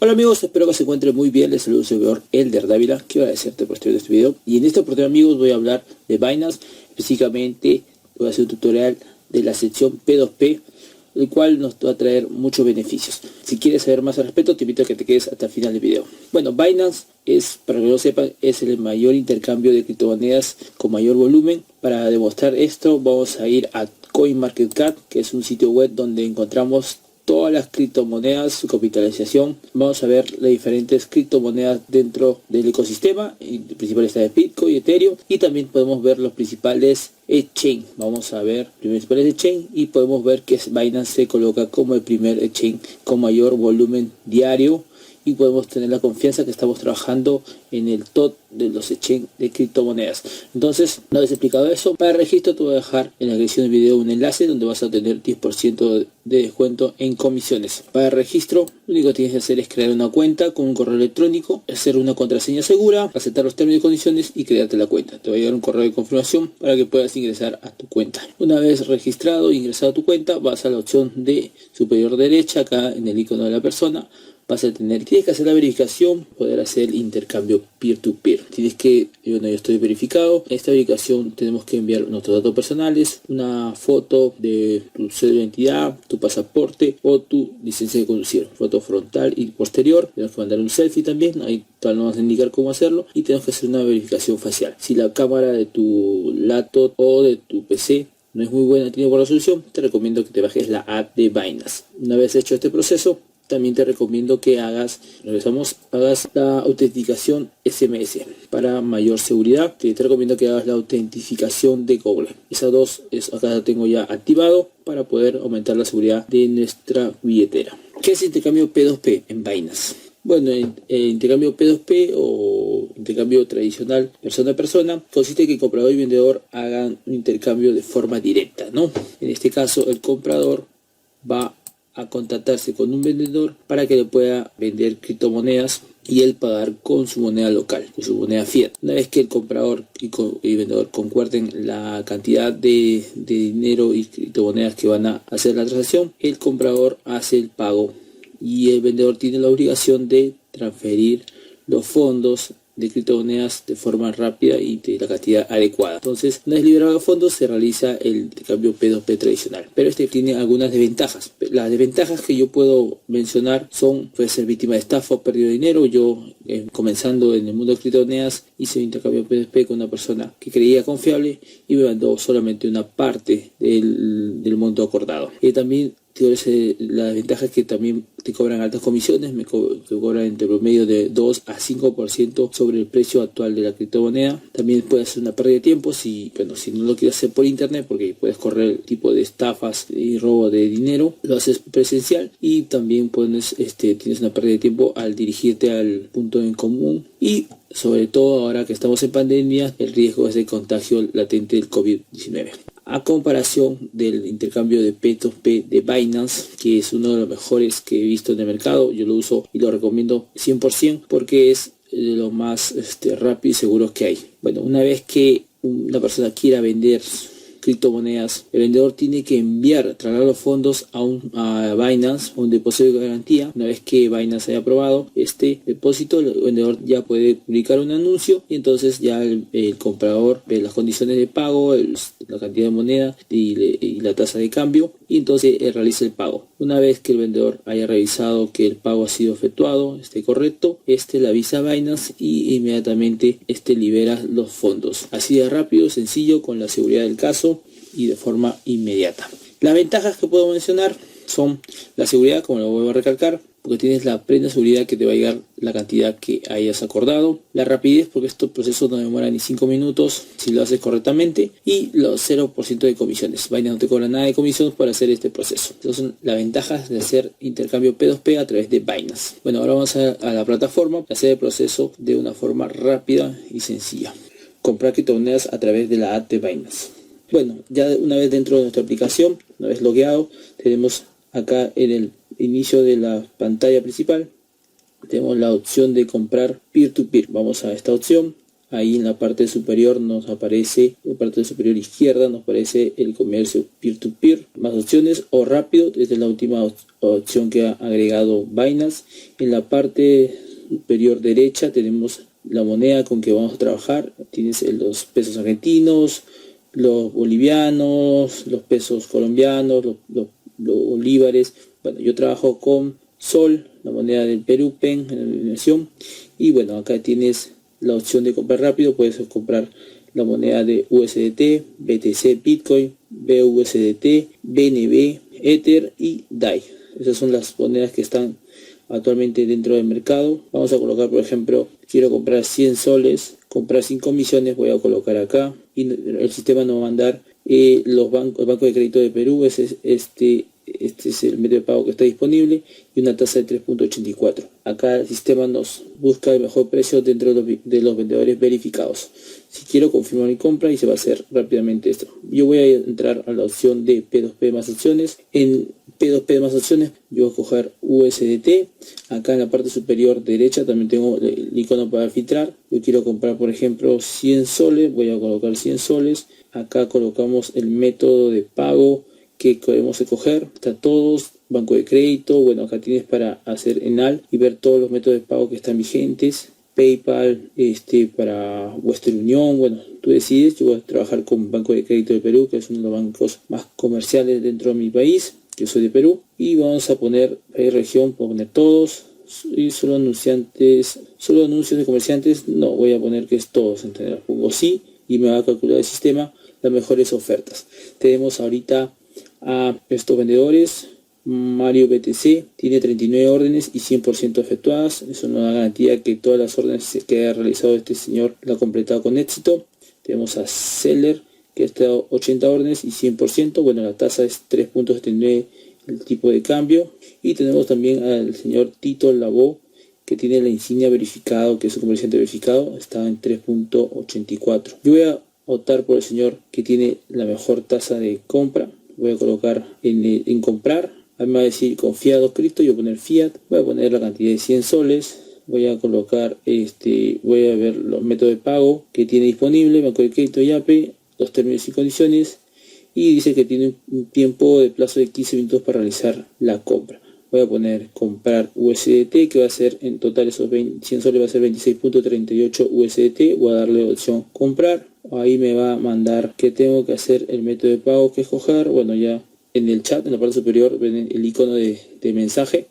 Hola amigos, espero que se encuentren muy bien. Les saludo su servidor Elder Dávila. Quiero agradecerte por estar viendo este video. Y en esta oportunidad amigos voy a hablar de Binance. Específicamente voy a hacer un tutorial de la sección P2P, el cual nos va a traer muchos beneficios. Si quieres saber más al respecto, te invito a que te quedes hasta el final del video. Bueno, Binance es, para que lo sepan, es el mayor intercambio de criptomonedas con mayor volumen. Para demostrar esto vamos a ir a CoinMarketCap, que es un sitio web donde encontramos todas las criptomonedas, su capitalización. Vamos a ver las diferentes criptomonedas dentro del ecosistema. El principal está de Bitcoin, Ethereum, y también podemos ver los principales exchange. Vamos a ver los principales exchange y podemos ver que Binance se coloca como el primer exchange con mayor volumen diario, y podemos tener la confianza que estamos trabajando en el top de los exchange de criptomonedas. Entonces, una vez explicado eso, para registro te voy a dejar en la descripción del video un enlace donde vas a tener 10% de descuento en comisiones. Para registro, lo único que tienes que hacer es crear una cuenta con un correo electrónico, hacer una contraseña segura, aceptar los términos y condiciones y crearte la cuenta. Te va a llegar un correo de confirmación para que puedas ingresar a tu cuenta. Una vez registrado e ingresado a tu cuenta, vas a la opción de superior derecha, acá en el icono de la persona. Tienes que hacer la verificación, poder hacer intercambio peer-to-peer. Yo estoy verificado. En esta verificación tenemos que enviar nuestros datos personales, una foto de tu cédula de identidad, tu pasaporte o tu licencia de conducir, foto frontal y posterior. Tenemos que mandar un selfie también, ahí nos vamos a indicar cómo hacerlo, y tenemos que hacer una verificación facial. Si la cámara de tu laptop o de tu PC no es muy buena, tiene buena resolución, te recomiendo que te bajes la app de Binance. Una vez hecho este proceso, también te recomiendo que hagas la autenticación SMS para mayor seguridad. Te recomiendo que hagas la autentificación de Google. Esas dos, acá la tengo ya activado para poder aumentar la seguridad de nuestra billetera. ¿Qué es intercambio P2P en Binance? Bueno, el intercambio P2P o intercambio tradicional persona a persona consiste en que el comprador y vendedor hagan un intercambio de forma directa, ¿no? En este caso, el comprador va a contactarse con un vendedor para que le pueda vender criptomonedas y él pagar con su moneda local, con su moneda fiat. Una vez que el comprador y el vendedor concuerden la cantidad de dinero y criptomonedas que van a hacer la transacción, el comprador hace el pago y el vendedor tiene la obligación de transferir los fondos de criptomonedas de forma rápida y de la cantidad adecuada. Entonces, una vez liberado los fondos, se realiza el intercambio P2P tradicional, pero este tiene algunas desventajas. Las desventajas que yo puedo mencionar son: puede ser víctima de estafa o pérdida de dinero. Yo, comenzando en el mundo de criptomonedas, hice un intercambio P2P con una persona que creía confiable y me mandó solamente una parte del monto acordado. Y también la desventaja es que también te cobran altas comisiones, te cobran entre promedio de 2 a 5% sobre el precio actual de la criptomoneda. También puede ser una pérdida de tiempo si no lo quieres hacer por internet, porque puedes correr el tipo de estafas y robo de dinero. Lo haces presencial y también tienes una pérdida de tiempo al dirigirte al punto en común, y sobre todo ahora que estamos en pandemia, el riesgo es de contagio latente del COVID-19. A comparación del intercambio de P2P de Binance, que es uno de los mejores que he visto en el mercado, yo lo uso y lo recomiendo 100% porque es de los más rápido y seguros que hay. Bueno, una vez que una persona quiera vender criptomonedas, el vendedor tiene que trasladar los fondos a Binance, un depósito de garantía. Una vez que Binance haya aprobado este depósito, el vendedor ya puede publicar un anuncio y entonces ya el comprador ve las condiciones de pago, la cantidad de moneda y la tasa de cambio, y entonces realiza el pago. Una vez que el vendedor haya revisado que el pago ha sido efectuado, esté correcto, le avisa a Binance y inmediatamente libera los fondos. Así de rápido, sencillo, con la seguridad del caso y de forma inmediata. Las ventajas que puedo mencionar son la seguridad, como lo vuelvo a recalcar, porque tienes la plena seguridad que te va a llegar la cantidad que hayas acordado. La rapidez, porque este proceso no demora ni 5 minutos si lo haces correctamente. Y los 0% de comisiones. Binance no te cobra nada de comisiones para hacer este proceso. Estas son las ventajas de hacer intercambio P2P a través de Binance. Bueno, ahora vamos a la plataforma, hacer el proceso de una forma rápida y sencilla. Comprar criptomonedas a través de la app de Binance. Bueno, ya una vez dentro de nuestra aplicación, una vez logueado, tenemos acá en el inicio de la pantalla principal, tenemos la opción de comprar peer-to-peer. Vamos a esta opción Ahí en la parte superior nos aparece, en la parte superior izquierda nos aparece el comercio peer-to-peer, más opciones o rápido, esta es la última opción que ha agregado Binance. En la parte superior derecha tenemos la moneda con que vamos a trabajar, tienes los pesos argentinos, los bolivianos, los pesos colombianos, los bolívares. Bueno, yo trabajo con Sol, la moneda del Perú, PEN, en la denominación. Y bueno, acá tienes la opción de comprar rápido, puedes comprar la moneda de USDT, BTC, Bitcoin, BUSDT, BNB, Ether y DAI. Esas son las monedas que están actualmente dentro del mercado. Vamos a colocar, por ejemplo, quiero comprar 100 soles, comprar sin comisiones, voy a colocar acá y el sistema nos va a mandar el banco de crédito de Perú, este es el medio de pago que está disponible y una tasa de 3.84. Acá el sistema nos busca el mejor precio dentro de los vendedores verificados. Si quiero confirmar mi compra y se va a hacer rápidamente esto. Yo voy a entrar a la opción de P2P más opciones. En P2P más opciones yo voy a coger USDT. Acá en la parte superior derecha también tengo el icono para filtrar. Yo quiero comprar, por ejemplo, 100 soles, voy a colocar 100 soles. Acá colocamos el método de pago que queremos escoger, está todos, banco de crédito, bueno, acá tienes para hacer ENAL y ver todos los métodos de pago que están vigentes, PayPal, para Western Union, bueno, tú decides. Yo voy a trabajar con Banco de Crédito de Perú, que es uno de los bancos más comerciales dentro de mi país, yo soy de Perú, y vamos a poner región, puedo poner todos, y solo anuncios de comerciantes, no, voy a poner que es todos, entonces pongo sí, y me va a calcular el sistema las mejores ofertas. Tenemos ahorita a estos vendedores. Mario BTC tiene 39 órdenes y 100% efectuadas. Eso nos da garantía que todas las órdenes que ha realizado este señor la ha completado con éxito. Tenemos a Seller, que ha estado 80 órdenes y 100%. Bueno, la tasa es 3.79 el tipo de cambio. Y tenemos también al señor Tito Labo, que tiene la insignia verificado, que es un comerciante verificado, está en 3.84. Yo voy a optar por el señor que tiene la mejor tasa de compra. Voy a colocar en comprar, a mí me va a decir confiado cripto, yo voy a poner fiat, voy a poner la cantidad de 100 soles, voy a colocar voy a ver los métodos de pago que tiene disponible, banco de crédito YAPE, los términos y condiciones, y dice que tiene un tiempo de plazo de 15 minutos para realizar la compra. Voy a poner comprar USDT, que va a ser en total esos 100 soles, va a ser 26.38 USDT. Voy a darle opción comprar. Ahí me va a mandar que tengo que hacer el método de pago que escoger. Bueno, ya en el chat, en la parte superior, ven el icono de mensaje.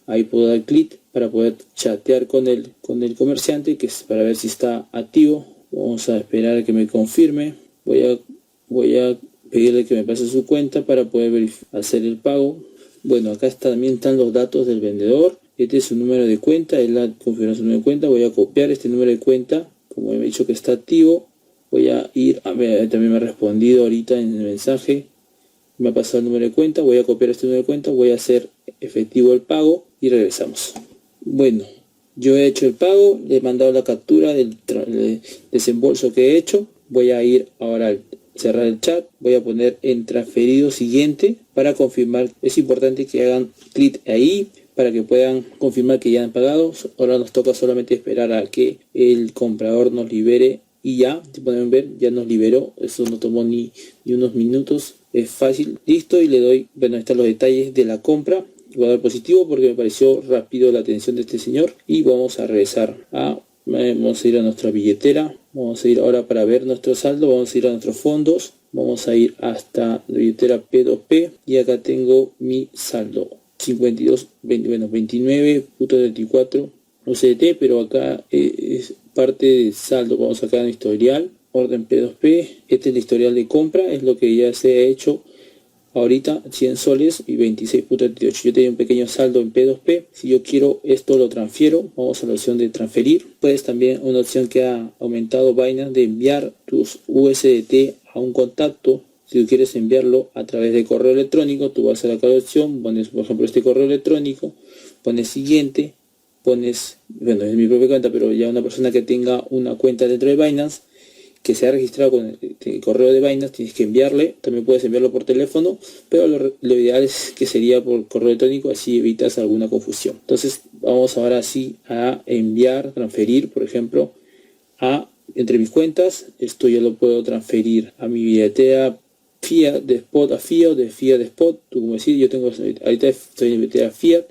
Ahí puedo dar clic para poder chatear con el comerciante, que es para ver si está activo. Vamos a esperar a que me confirme. Voy a pedirle que me pase su cuenta para poder hacer el pago. Bueno, acá también están los datos del vendedor. Este es su número de cuenta, él ha confirmado su número de cuenta. Voy a copiar este número de cuenta, como he dicho que está activo. Voy a ir, también me ha respondido ahorita en el mensaje, me ha pasado el número de cuenta. Voy a copiar este número de cuenta, voy a hacer efectivo el pago y regresamos. Bueno, yo he hecho el pago, le he mandado la captura del desembolso que he hecho. Voy a ir ahora al cerrar el chat, voy a poner en transferido siguiente para confirmar. Es importante que hagan clic ahí para que puedan confirmar que ya han pagado. Ahora nos toca solamente esperar a que el comprador nos libere y ya, si pueden ver, ya nos liberó. Eso no tomó ni unos minutos, es fácil, listo. Y le doy, bueno, están los detalles de la compra. Voy a dar positivo porque me pareció rápido la atención de este señor. Y vamos a regresar vamos a ir a nuestra billetera. Vamos a ir ahora para ver nuestro saldo. Vamos a ir a nuestros fondos. Vamos a ir hasta la billetera P2P. Y acá tengo mi saldo. 29.34 USDT. Pero acá es parte de saldo. Vamos acá en historial. Orden P2P. Este es el historial de compra. Es lo que ya se ha hecho. Ahorita 100 soles y 26.38. Yo tenía un pequeño saldo en P2P. Si yo quiero esto lo transfiero. Vamos a la opción de transferir. Puedes también una opción que ha aumentado Binance de enviar tus USDT a un contacto. Si tú quieres enviarlo a través de correo electrónico, tú vas a la opción, pones por ejemplo este correo electrónico, pones siguiente, pones, bueno, es mi propia cuenta, pero ya una persona que tenga una cuenta dentro de Binance, que se ha registrado con el correo de Binance, tienes que enviarle. También puedes enviarlo por teléfono, pero lo ideal es que sería por correo electrónico, así evitas alguna confusión. Entonces vamos ahora sí a enviar, transferir, por ejemplo, a entre mis cuentas. Esto ya lo puedo transferir a mi billetera Fiat de Spot a Fiat, de Fiat de Spot. Tú como decir, yo tengo ahorita estoy en billetera Fiat,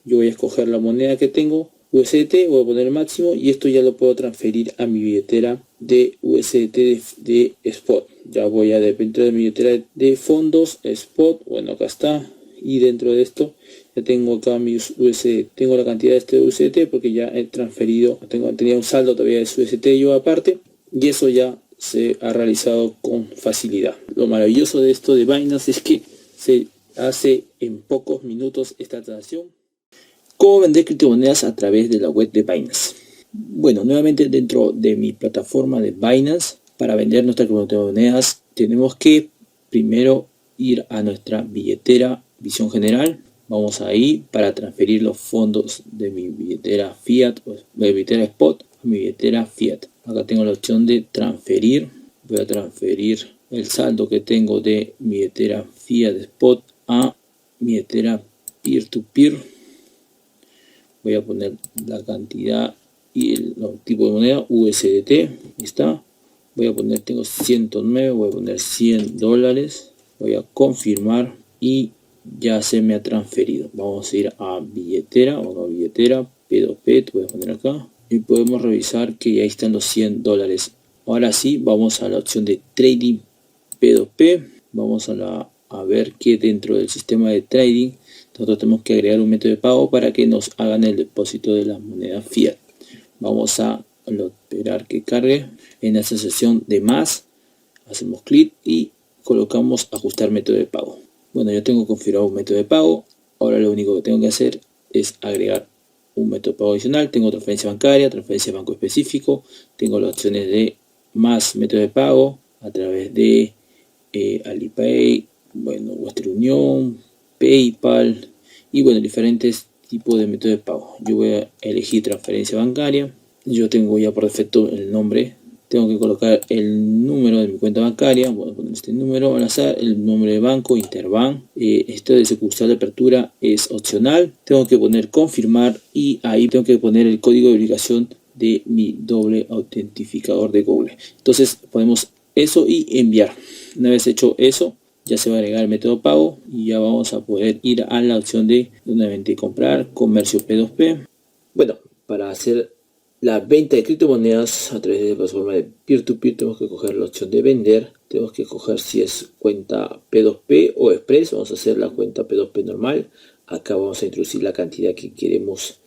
yo voy a escoger la moneda que tengo, USDT, voy a poner el máximo y esto ya lo puedo transferir a mi billetera de USDT de Spot. Ya voy a dentro de mi billetera de fondos Spot, bueno, acá está, y dentro de esto ya tengo acá mis USDT, tengo la cantidad de este USDT porque ya he transferido, tenía un saldo todavía de USDT yo aparte, y eso ya se ha realizado con facilidad. Lo maravilloso de esto de Binance es que se hace en pocos minutos esta transacción. ¿Cómo vender criptomonedas a través de la web de Binance? Bueno, nuevamente dentro de mi plataforma de Binance, para vender nuestras criptomonedas tenemos que primero ir a nuestra billetera Visión General. Vamos ahí para transferir los fondos de mi billetera Fiat, o de mi billetera Spot a mi billetera Fiat. Acá tengo la opción de transferir. Voy a transferir el saldo que tengo de mi billetera Fiat Spot a mi billetera Peer-to-Peer. Voy a poner la cantidad y el tipo de moneda USDT. Ahí está. Voy a poner, tengo 109, voy a poner $100. Voy a confirmar y ya se me ha transferido. Vamos a ir a billetera o a billetera P2P, te voy a poner acá y podemos revisar que ya están los $100. Ahora sí, vamos a la opción de trading P2P. Vamos a ver que dentro del sistema de trading nosotros tenemos que agregar un método de pago para que nos hagan el depósito de las monedas fiat. Vamos a esperar que cargue. En esta sección de más hacemos clic y colocamos ajustar método de pago. Bueno, yo tengo configurado un método de pago. Ahora lo único que tengo que hacer es agregar un método de pago adicional. Tengo transferencia bancaria, transferencia de banco específico. Tengo las opciones de más método de pago a través de Alipay, bueno, Western Union, PayPal y bueno, diferentes tipos de métodos de pago. Yo voy a elegir transferencia bancaria. Yo tengo ya por defecto el nombre. Tengo que colocar el número de mi cuenta bancaria. Voy a poner este número al azar, el nombre de banco, Interbank. Esto de sucursal de apertura es opcional. Tengo que poner confirmar y ahí tengo que poner el código de verificación de mi doble autentificador de Google. Entonces ponemos eso y enviar. Una vez hecho eso, ya se va a agregar el método de pago y ya vamos a poder ir a la opción de nuevamente comprar, comercio P2P. Bueno, para hacer la venta de criptomonedas a través de la plataforma de peer-to-peer tenemos que coger la opción de vender. Tenemos que coger si es cuenta P2P o Express. Vamos a hacer la cuenta P2P normal. Acá vamos a introducir la cantidad que queremos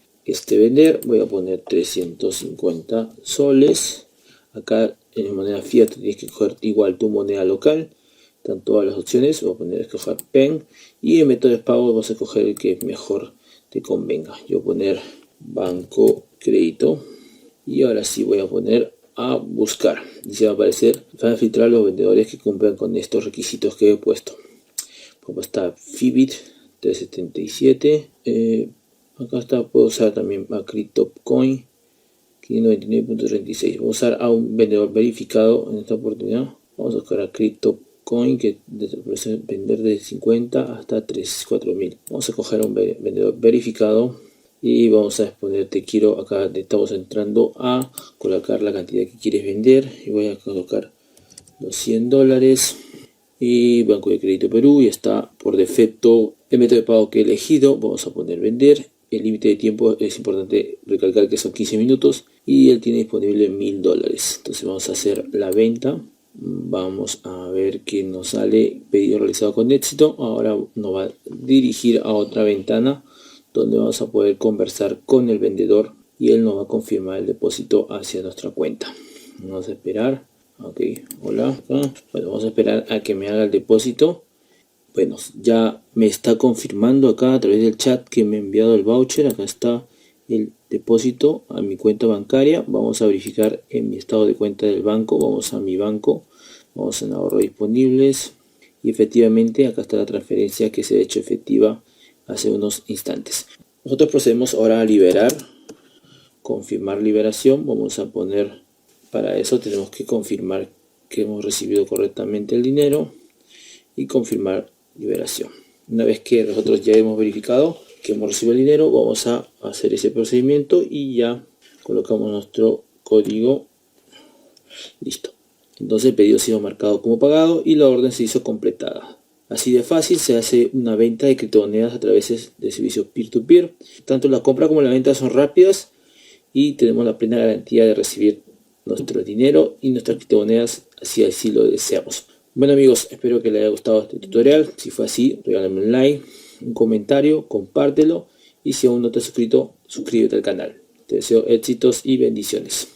vender. Voy a poner 350 soles. Acá en moneda fiat tienes que coger igual tu moneda local. Están todas las opciones. Voy a poner escoger PEN. Y en método de pago vamos a escoger el que mejor te convenga. Yo voy a poner banco crédito. Y ahora sí voy a poner a buscar. Y se va a aparecer, van a filtrar los vendedores que cumplan con estos requisitos que he puesto. Como está Fibit 377. Acá está, puedo usar también a CryptoCoin 599.36. Voy a usar a un vendedor verificado en esta oportunidad. Vamos a buscar a CryptoCoin que puede vender de 50 hasta 4.000. Vamos a coger a un vendedor verificado. Y vamos a exponer te quiero, acá estamos entrando a colocar la cantidad que quieres vender. Y voy a colocar los $100. Y Banco de Crédito Perú, y está por defecto el método de pago que he elegido. Vamos a poner vender. El límite de tiempo es importante recalcar que son 15 minutos. Y él tiene disponible $1.000. Entonces vamos a hacer la venta. Vamos a ver que nos sale pedido realizado con éxito. Ahora nos va a dirigir a otra ventana donde vamos a poder conversar con el vendedor y él nos va a confirmar el depósito hacia nuestra cuenta. Vamos a esperar. Ok, hola. Bueno, vamos a esperar a que me haga el depósito. Bueno, ya me está confirmando acá a través del chat que me ha enviado el voucher. Acá está el depósito a mi cuenta bancaria. Vamos a verificar en mi estado de cuenta del banco. Vamos a mi banco. Vamos en ahorro disponibles. Y efectivamente acá está la transferencia que se ha hecho efectiva hace unos instantes. Nosotros procedemos ahora a liberar, confirmar liberación. Vamos a poner, para eso tenemos que confirmar que hemos recibido correctamente el dinero y confirmar liberación. Una vez que nosotros ya hemos verificado que hemos recibido el dinero, vamos a hacer ese procedimiento y ya colocamos nuestro código Listo. Entonces el pedido ha sido marcado como pagado y la orden se hizo completada. Así de fácil se hace una venta de criptomonedas a través de servicios peer-to-peer. Tanto la compra como la venta son rápidas y tenemos la plena garantía de recibir nuestro dinero y nuestras criptomonedas si así lo deseamos. Bueno amigos, espero que les haya gustado este tutorial. Si fue así, regálame un like, un comentario, compártelo y si aún no te has suscrito, suscríbete al canal. Te deseo éxitos y bendiciones.